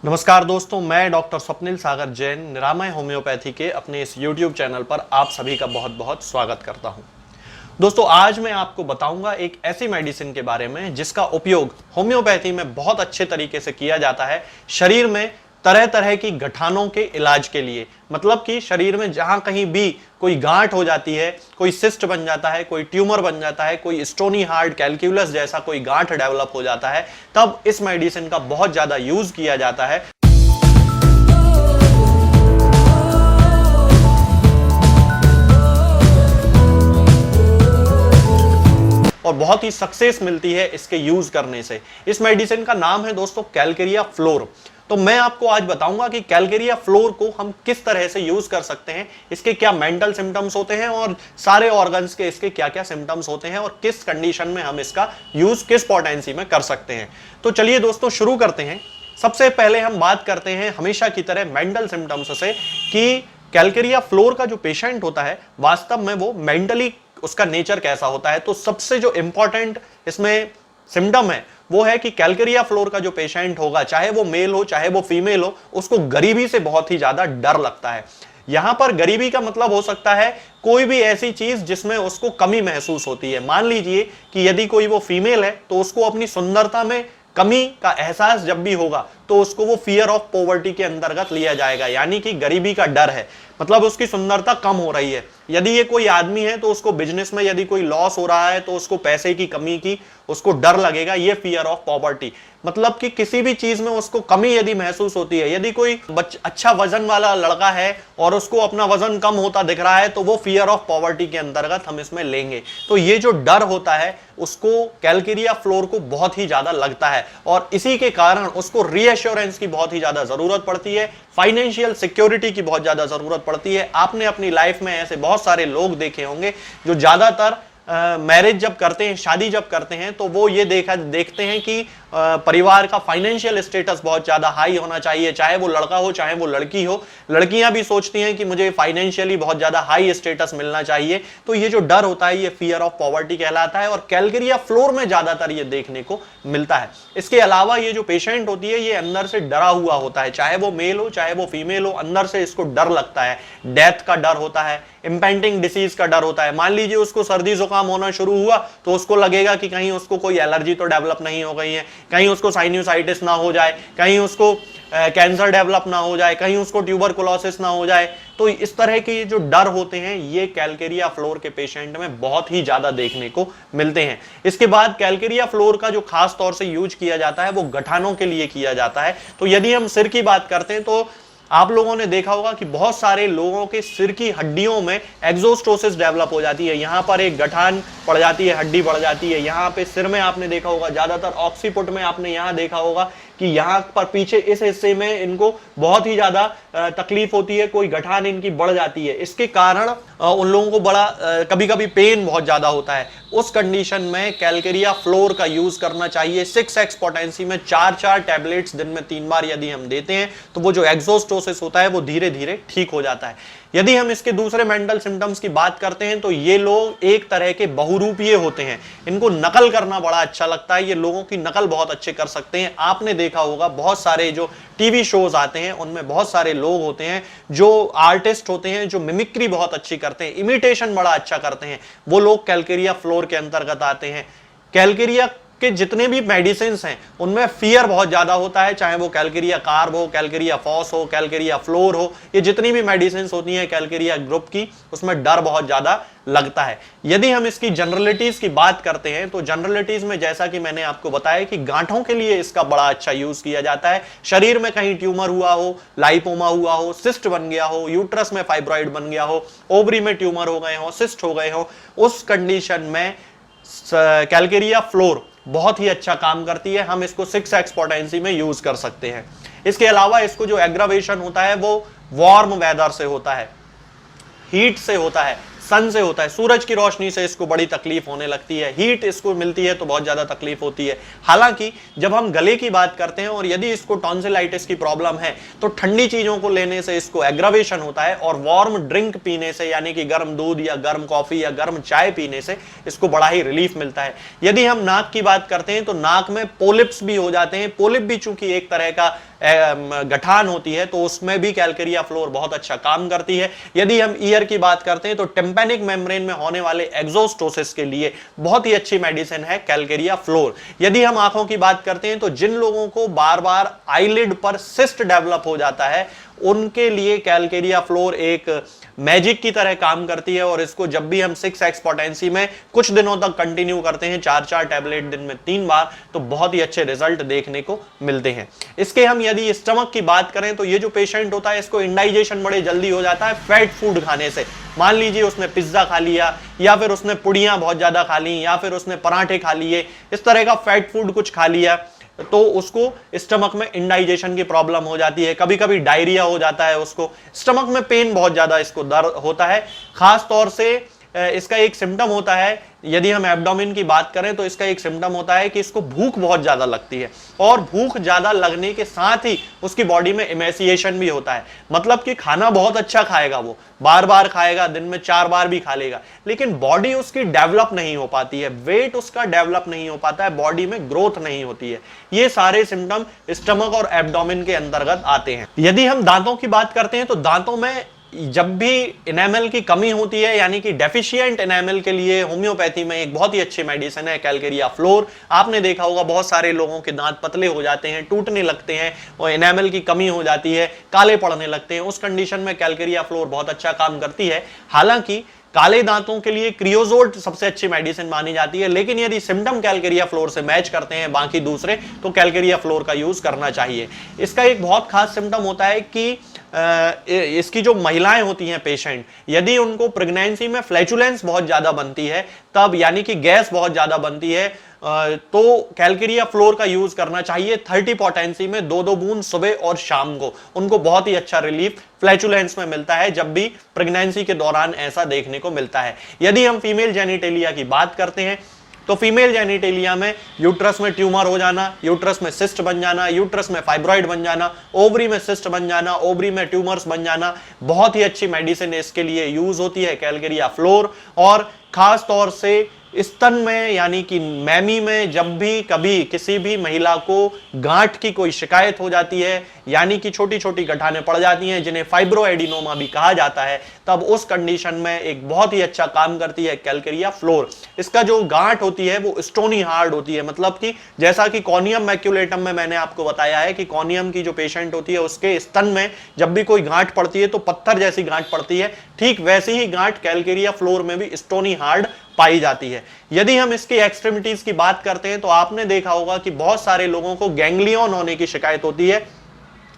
नमस्कार दोस्तों, मैं डॉक्टर स्वप्निल सागर जैन निरामय होम्योपैथी के अपने इस YouTube चैनल पर आप सभी का बहुत बहुत स्वागत करता हूं। दोस्तों, आज मैं आपको बताऊंगा एक ऐसी मेडिसिन के बारे में जिसका उपयोग होम्योपैथी में बहुत अच्छे तरीके से किया जाता है शरीर में तरह तरह की गठानों के इलाज के लिए। मतलब कि शरीर में जहां कहीं भी कोई गांठ हो जाती है, कोई सिस्ट बन जाता है, कोई ट्यूमर बन जाता है, कोई स्टोनी हार्ट कैलकुलस जैसा कोई गांठ डेवलप हो जाता है, तब इस मेडिसिन का बहुत ज्यादा यूज किया जाता है। और बहुत ही सक्सेस मिलती है इसके यूज करने से। इस मेडिसिन का नाम है दोस्तों कैलकेरिया फ्लोर। तो मैं आपको आज बताऊंगा कि कैलकेरिया फ्लोर को हम किस तरह से यूज कर सकते हैं, इसके क्या मेंटल सिम्टम्स होते हैं और सारे ऑर्गन्स के इसके क्या क्या सिम्टम्स होते हैं और किस कंडीशन में हम इसका यूज किस पोटेंसी में कर सकते हैं। तो चलिए दोस्तों शुरू करते हैं। सबसे पहले हम बात करते हैं हमेशा की तरह मेंटल सिम्टम्स से कि कैलकेरिया फ्लोर का जो पेशेंट होता है वास्तव में वो मेंटली उसका नेचर कैसा होता है। तो सबसे जो इंपॉर्टेंट इसमें सिम्टम है वो है कि कैलकेरिया फ्लोर का जो पेशेंट होगा, चाहे वो मेल हो चाहे वो फीमेल हो, उसको गरीबी से बहुत ही ज्यादा डर लगता है। यहां पर गरीबी का मतलब हो सकता है कोई भी ऐसी चीज जिसमें उसको कमी महसूस होती है। मान लीजिए कि यदि कोई वो फीमेल है तो उसको अपनी सुंदरता में कमी का एहसास जब भी होगा तो उसको वो फियर ऑफ पॉवर्टी के अंतर्गत लिया जाएगा, यानी कि गरीबी का डर है, मतलब उसकी सुंदरता कम हो रही है। यदि ये कोई आदमी है तो उसको बिजनेस में यदि कोई लॉस हो रहा है तो उसको पैसे की कमी की उसको डर लगेगा, ये फियर ऑफ पॉवर्टी। मतलब कि किसी भी चीज में उसको कमी यदि महसूस होती है, यदि कोई अच्छा वजन वाला लड़का है और उसको अपना वजन कम होता दिख रहा है तो वो फियर ऑफ पॉवर्टी के अंतर्गत हम इसमें लेंगे। तो ये जो डर होता है उसको कैलकेरिया फ्लोर को बहुत ही ज्यादा लगता है और इसी के कारण उसको रीएश्योरेंस की बहुत ही ज्यादा जरूरत पड़ती है, फाइनेंशियल सिक्योरिटी की बहुत ज्यादा जरूरत पड़ती है। आपने अपनी लाइफ में ऐसे बहुत सारे लोग देखे होंगे जो ज्यादातर मैरिज जब करते हैं, शादी जब करते हैं, तो वो ये देखते हैं कि परिवार का फाइनेंशियल स्टेटस बहुत ज्यादा हाई होना चाहिए, चाहे वो लड़का हो चाहे वो लड़की हो। लड़कियां भी सोचती हैं कि मुझे फाइनेंशियली बहुत ज्यादा हाई स्टेटस मिलना चाहिए। तो ये जो डर होता है ये फियर ऑफ पॉवर्टी कहलाता है और कैलकेरिया फ्लोर में ज्यादातर ये देखने को मिलता है। इसके अलावा ये जो पेशेंट होती है ये अंदर से डरा हुआ होता है, चाहे वो मेल हो चाहे वो फीमेल हो, अंदर से इसको डर लगता है। डेथ का डर होता है, इंपेंडिंग डिसीज का डर होता है। मान लीजिए उसको सर्दी जुकाम होना शुरू हुआ तो उसको लगेगा कि कहीं उसको कोई एलर्जी तो डेवलप नहीं हो गई है, कहीं उसको साइनसाइटिस ना हो जाए, कहीं उसको कैंसर डेवलप ना हो जाए, कहीं उसको ट्यूबरकुलोसिस ना हो जाए। तो इस तरह के जो डर होते हैं ये कैलकेरिया फ्लोर के पेशेंट में बहुत ही ज्यादा देखने को मिलते हैं। इसके बाद कैलकेरिया फ्लोर का जो खास तौर से यूज किया जाता है वो गठानों के लिए किया जाता है। तो यदि हम सिर की बात करते हैं तो आप लोगों ने देखा होगा कि बहुत सारे लोगों के सिर की हड्डियों में एक्सोस्टोसिस डेवलप हो जाती है, यहां पर एक गठान पड़ जाती है, हड्डी बढ़ जाती है। यहां पे सिर में आपने देखा होगा, ज्यादातर ऑक्सीपुट में आपने यहां देखा होगा कि यहां पर पीछे इस हिस्से में इनको बहुत ही ज्यादा तकलीफ होती है, कोई गठान इनकी बढ़ जाती है। इसके कारण उन लोगों को बड़ा कभी कभी पेन बहुत ज्यादा होता है। उस कंडीशन में कैलकेरिया फ्लोर का यूज करना चाहिए। 6x पोटेंसी में 4 टैबलेट्स दिन में 3 बार यदि हम देते हैं तो वो जो एक्सोस्टोसिस होता है वो धीरे धीरे ठीक हो जाता है। यदि हम इसके दूसरे मेंटल सिम्टम्स की बात करते हैं तो ये लोग एक तरह के बहुरूपीय होते हैं, इनको नकल करना बड़ा अच्छा लगता है, ये लोगों की नकल बहुत अच्छे कर सकते हैं। आपने देखा होगा बहुत सारे जो टीवी शोज आते हैं उनमें बहुत सारे लोग होते हैं जो आर्टिस्ट होते हैं, जो मिमिक्री बहुत अच्छी करते हैं, इमिटेशन बड़ा अच्छा करते हैं, वो लोग कैलकेरिया फ्लोर के अंतर्गत आते हैं। कैलकेरिया के जितने भी मेडिसिन हैं उनमें फियर बहुत ज्यादा होता है, चाहे वो कैलकेरिया कार्ब हो, कैलकेरिया फॉस हो, कैलकेरिया फ्लोर हो, ये जितनी भी मेडिसिन होती हैं कैलकेरिया ग्रुप की, उसमें डर बहुत ज्यादा लगता है। यदि हम इसकी जनरलिटीज की बात करते हैं तो जनरलिटीज में जैसा कि मैंने आपको बताया कि गांठों के लिए इसका बड़ा अच्छा यूज किया जाता है। शरीर में कहीं ट्यूमर हुआ हो, लाइपोमा हुआ हो, सिस्ट बन गया हो, यूट्रस में फाइब्रॉइड बन गया हो, ओवरी में ट्यूमर हो गए हो, सिस्ट हो गए हो, उस कंडीशन में कैलकेरिया फ्लोर बहुत ही अच्छा काम करती है। हम इसको 6x पोटेंसी में यूज कर सकते हैं। इसके अलावा इसको जो एग्रावेशन होता है वो वार्म वेदर से होता है, हीट से होता है, सन से होता है। सूरज की रोशनी से इसको बड़ी तकलीफ होने लगती है, हीट इसको मिलती है तो बहुत ज्यादा तकलीफ होती है। हालांकि जब हम गले की बात करते हैं और यदि इसको टॉन्सिलाइटिस की प्रॉब्लम है तो ठंडी चीजों को लेने से इसको एग्रावेशन होता है और वार्म ड्रिंक पीने से, यानी कि गर्म दूध या गर्म कॉफी या गर्म चाय पीने से इसको बड़ा ही रिलीफ मिलता है। यदि हम नाक की बात करते हैं तो नाक में पोलिप्स भी हो जाते हैं। पोलिप भी चूंकि एक तरह का गठान होती है तो उसमें भी कैलकेरिया फ्लोर बहुत अच्छा काम करती है। यदि हम ईयर की बात करते हैं तो टिम्पैनिक मेम्ब्रेन में होने वाले एक्सोस्टोसिस के लिए बहुत ही अच्छी मेडिसिन है कैलकेरिया फ्लोर। यदि हम आंखों की बात करते हैं तो जिन लोगों को बार बार आईलिड पर सिस्ट डेवलप हो जाता है उनके लिए कैलकेरिया फ्लोर एक मैजिक की तरह काम करती है, और इसको जब भी हम 6x पोटेंसी में कुछ दिनों तक कंटिन्यू करते हैं, 4-4 टैबलेट दिन में 3 बार, तो बहुत ही अच्छे रिजल्ट देखने को मिलते हैं। इसके हम यदि स्टमक की बात करें तो ये जो पेशेंट होता है इसको इंडाइजेशन बड़े जल्दी हो जाता है फैट फूड खाने से। मान लीजिए उसने पिज्जा खा लिया, या फिर उसने पुड़ियां बहुत ज्यादा खा ली, या फिर उसने पराठे खा लिए, इस तरह का फैट फूड कुछ खा लिया तो उसको स्टमक में इंडाइजेशन की प्रॉब्लम हो जाती है, कभी कभी डायरिया हो जाता है, उसको स्टमक में पेन बहुत ज्यादा इसको दर्द होता है। खास तौर से इसका एक सिम्टम होता है, यदि हम एब्डोमेन की बात करें तो इसका एक सिम्टम होता है कि इसको भूख बहुत ज्यादा लगती है, और भूख ज्यादा लगने के साथ ही उसकी बॉडी में इमेसिएशन भी होता है। मतलब कि खाना बहुत अच्छा खाएगा, वो बार बार खाएगा, दिन में 4 बार भी खा लेगा, लेकिन बॉडी उसकी डेवलप नहीं हो पाती है, वेट उसका डेवलप नहीं हो पाता है, बॉडी में ग्रोथ नहीं होती है। ये सारे सिम्टम स्टमक और एब्डोमेन के अंतर्गत आते हैं। यदि हम दांतों की बात करते हैं तो दांतों में जब भी इनेमल की कमी होती है, यानी कि डेफिशिएंट इनेमल के लिए होम्योपैथी में एक बहुत ही अच्छी मेडिसिन है कैलकेरिया फ्लोर। आपने देखा होगा बहुत सारे लोगों के दांत पतले हो जाते हैं, टूटने लगते हैं, और इनेमल की कमी हो जाती है, काले पड़ने लगते हैं। उस कंडीशन में कैलकेरिया फ्लोर बहुत अच्छा काम करती है। हालांकि काले दांतों के लिए क्रियोजोल्ट सबसे अच्छी मेडिसिन मानी जाती है, लेकिन यदि सिम्टम कैलकेरिया फ्लोर से मैच करते हैं बाकी दूसरे, तो कैलकेरिया फ्लोर का यूज करना चाहिए। इसका एक बहुत खास सिम्टम होता है कि इसकी जो महिलाएं होती हैं पेशेंट, यदि उनको प्रेगनेंसी में फ्लैचुलेंस बहुत ज्यादा बनती है, तब यानी कि गैस बहुत ज्यादा बनती है, तो कैलकेरिया फ्लोर का यूज करना चाहिए 30 पोटेंसी में 2-2 बूंद सुबह और शाम को। उनको बहुत ही अच्छा रिलीफ फ्लैचुलेंस में मिलता है, जब भी प्रेगनेंसी के दौरान ऐसा देखने को मिलता है। यदि हम फीमेल जेनिटेलिया की बात करते हैं तो फीमेल जेनिटेलिया में यूट्रस में ट्यूमर हो जाना, यूट्रस में सिस्ट बन जाना, यूट्रस में फाइब्रॉइड बन जाना, ओवरी में सिस्ट बन जाना, ओवरी में ट्यूमर्स बन जाना, बहुत ही अच्छी मेडिसिन इसके लिए यूज होती है कैलकेरिया फ्लोर। और खास तौर से स्तन में यानी कि मैमी में जब भी कभी किसी भी महिला को गांठ की कोई शिकायत हो जाती है, यानी कि छोटी छोटी गठानें पड़ जाती हैं जिन्हें फाइब्रोएडिनोमा भी कहा जाता है, तब उस कंडीशन में एक बहुत ही अच्छा काम करती है कैलकेरिया फ्लोर। इसका जो गांठ होती है वो स्टोनी हार्ड होती है, मतलब कि जैसा कि कॉर्नियम मैक्यूलेटम में मैंने आपको बताया है कि कॉर्नियम की जो पेशेंट होती है उसके स्तन में जब भी कोई गांठ पड़ती है तो पत्थर जैसी गांठ पड़ती है, ठीक वैसी ही गांठ कैलकेरिया फ्लोर में भी स्टोनी हार्ड पाई जाती है। यदि हम इसकी एक्सट्रीमिटीज की बात करते हैं तो आपने देखा होगा कि बहुत सारे लोगों को गैंग्लियन होने की शिकायत होती है,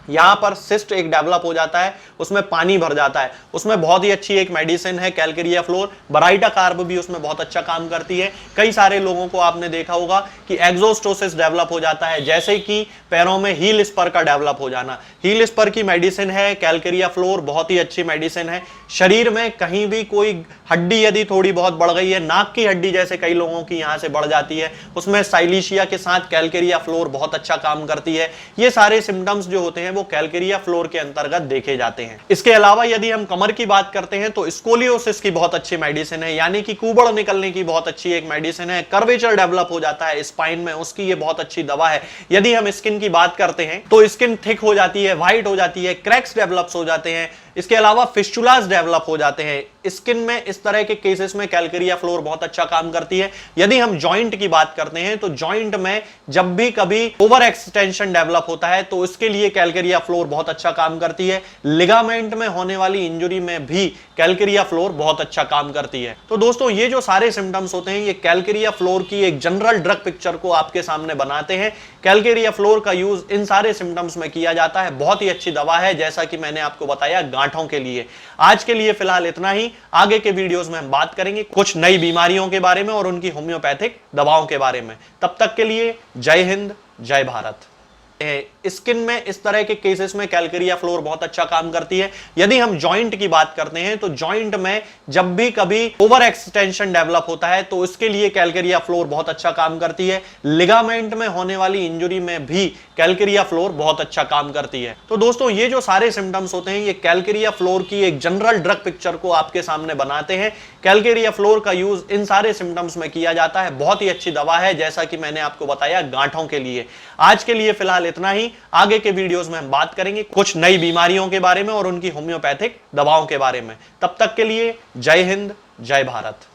यहां पर सिस्ट एक डेवलप हो जाता है, उसमें पानी भर जाता है, उसमें बहुत ही अच्छी एक मेडिसिन है कैलकेरिया फ्लोर। बराइटा कार्ब भी उसमें बहुत अच्छा काम करती है। कई सारे लोगों को आपने देखा होगा कि एक्सोस्टोसिस डेवलप हो जाता है, जैसे कि पैरों में हील स्पर का डेवलप हो जाना, हील स्पर की मेडिसिन है कैलकेरिया फ्लोर, बहुत ही अच्छी मेडिसिन है। शरीर में कहीं भी कोई हड्डी यदि थोड़ी बहुत बढ़ गई है, नाक की हड्डी जैसे कई लोगों की यहां से बढ़ जाती है, उसमें साइलिशिया के साथ कैलकेरिया फ्लोर बहुत अच्छा काम करती है। ये सारे सिम्टम्स जो होते हैं वो कैलकेरिया फ्लोर के अंतर्गत देखे जाते हैं। इसके अलावा यदि हम कमर की बात करते हैं तो स्कोलियोसिस की बहुत अच्छी मेडिसिन है, यानी कि कुबड़ निकलने की बहुत अच्छी एक मेडिसिन है। कर्वेचर डेवलप हो जाता है स्पाइन में, उसकी ये बहुत अच्छी दवा है। यदि हम स्किन की बात करते हैं तो स्किन थिक हो जाती है, व्हाइट हो जाती है, क्रैक्स डेवलप्स हो जाते हैं, इसके अलावा फिस्टुलास डेवलप हो जाते हैं स्किन में। इस तरह के केसेस में कैलकेरिया फ्लोर बहुत अच्छा काम करती है। यदि हम जॉइंट की बात करते हैं तो जॉइंट में जब भी कभी ओवर एक्सटेंशन डेवलप होता है तो इसके लिए कैलकेरिया फ्लोर बहुत अच्छा काम करती है। लिगामेंट में होने वाली इंजरी में भी कैलकेरिया फ्लोर बहुत अच्छा काम करती है। तो दोस्तों ये जो सारे सिम्टम्स होते हैं ये कैलकेरिया फ्लोर की एक जनरल ड्रग पिक्चर को आपके सामने बनाते हैं। कैलकेरिया फ्लोर का यूज इन सारे सिम्टम्स में किया जाता है, बहुत ही अच्छी दवा है, जैसा कि मैंने आपको बताया गांठों के लिए। आज के लिए फिलहाल इतना ही। आगे के वीडियोस में हम बात करेंगे कुछ नई बीमारियों के बारे में और उनकी होम्योपैथिक दवाओं के बारे में। तब तक के लिए जय हिंद, जय भारत। स्किन में इस तरह के केसेस में कैलकेरिया फ्लोर बहुत अच्छा काम करती है। यदि हम जॉइंट की बात करते हैं तो जॉइंट में जब भी कभी ओवर एक्सटेंशन डेवलप होता है तो इसके लिए कैलकेरिया फ्लोर बहुत अच्छा काम करती है। लिगामेंट में होने वाली इंजरी में भी कैलकेरिया फ्लोर बहुत अच्छा काम करती है। तो दोस्तों ये जो सारे सिम्टम्स होते हैं ये कैलकेरिया फ्लोर की एक जनरल ड्रग पिक्चर को आपके सामने बनाते हैं। कैलकेरिया फ्लोर का यूज इन सारे सिम्टम्स में किया जाता है, बहुत ही अच्छी दवा है, जैसा कि मैंने आपको बताया गांठों के लिए। आज के लिए फिलहाल इतना ही। आगे के वीडियोस में हम बात करेंगे कुछ नई बीमारियों के बारे में और उनकी होम्योपैथिक दवाओं के बारे में। तब तक के लिए जय हिंद, जय भारत।